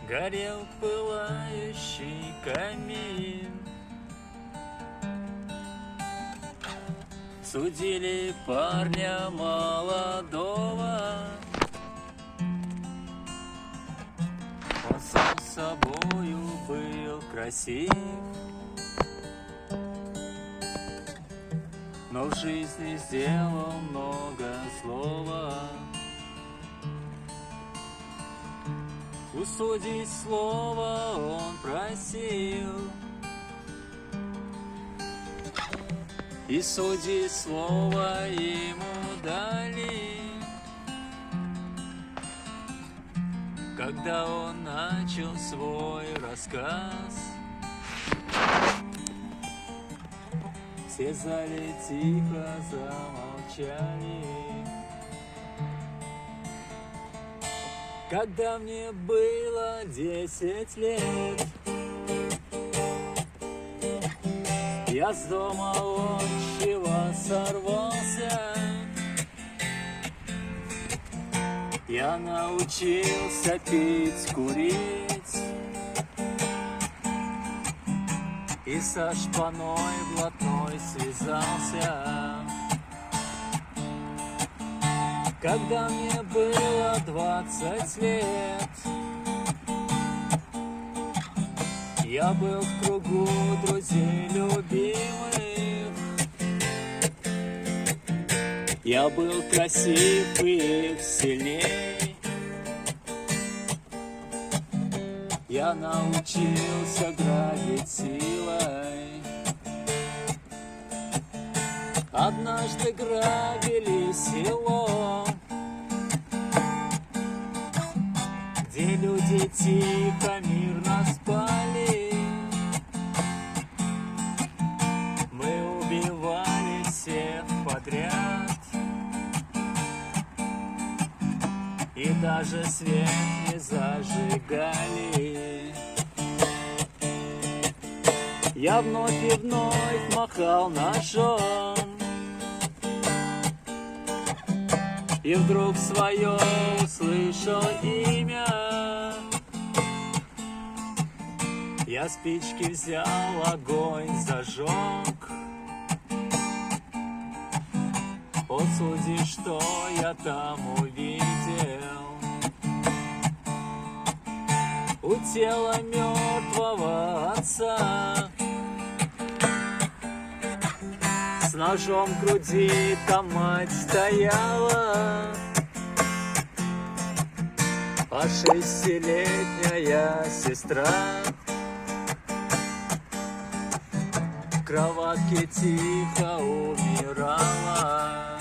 Горел пылающий камин. Судили парня молодого, он сам собою был красив, но в жизни сделал много злого. Усудить слово он просил, и судить слово ему дали. Когда он начал свой рассказ, все в зале тихо замолчали. Когда мне было 10 лет, я с дома отчего сорвался. Я научился пить, курить и со шпаной блатной связался. Когда мне было 20 лет, я был в кругу друзей любимых. Я был красив и их сильней. Я научился грабить силой. Однажды грабили село, где люди тихо, мирно спали. Мы убивали всех подряд, и даже свет не зажигали. Я вновь и вновь махал ножом, и вдруг свое услышал имя. Я спички взял, огонь зажег. Посуди, что я там увидел. У тела мертвого отца с ножом в груди там мать стояла, а 6-летняя сестра в кроватке тихо умирала.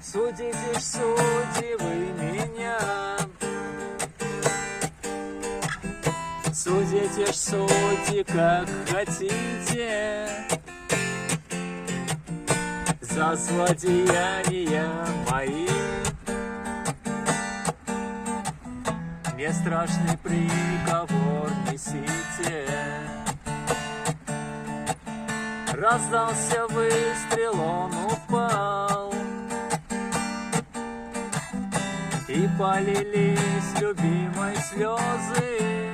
Судите ж, судьи, вы меня, судите ж, судьи, как хотите, за злодеяния мои. Мне страшный приговор несите. Раздался выстрел, он упал, и полились любимой слезы.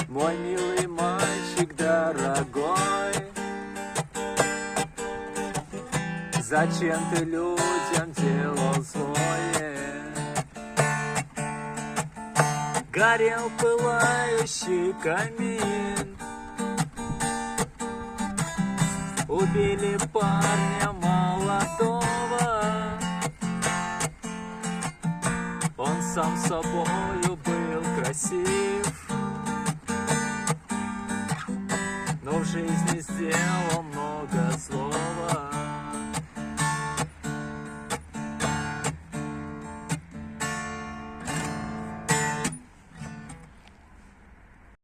Мой милый мальчик дорогой, зачем ты людям делал злое? Горел пылающий камин, убили парня молодого. Он сам собою был красив, но в жизни сделал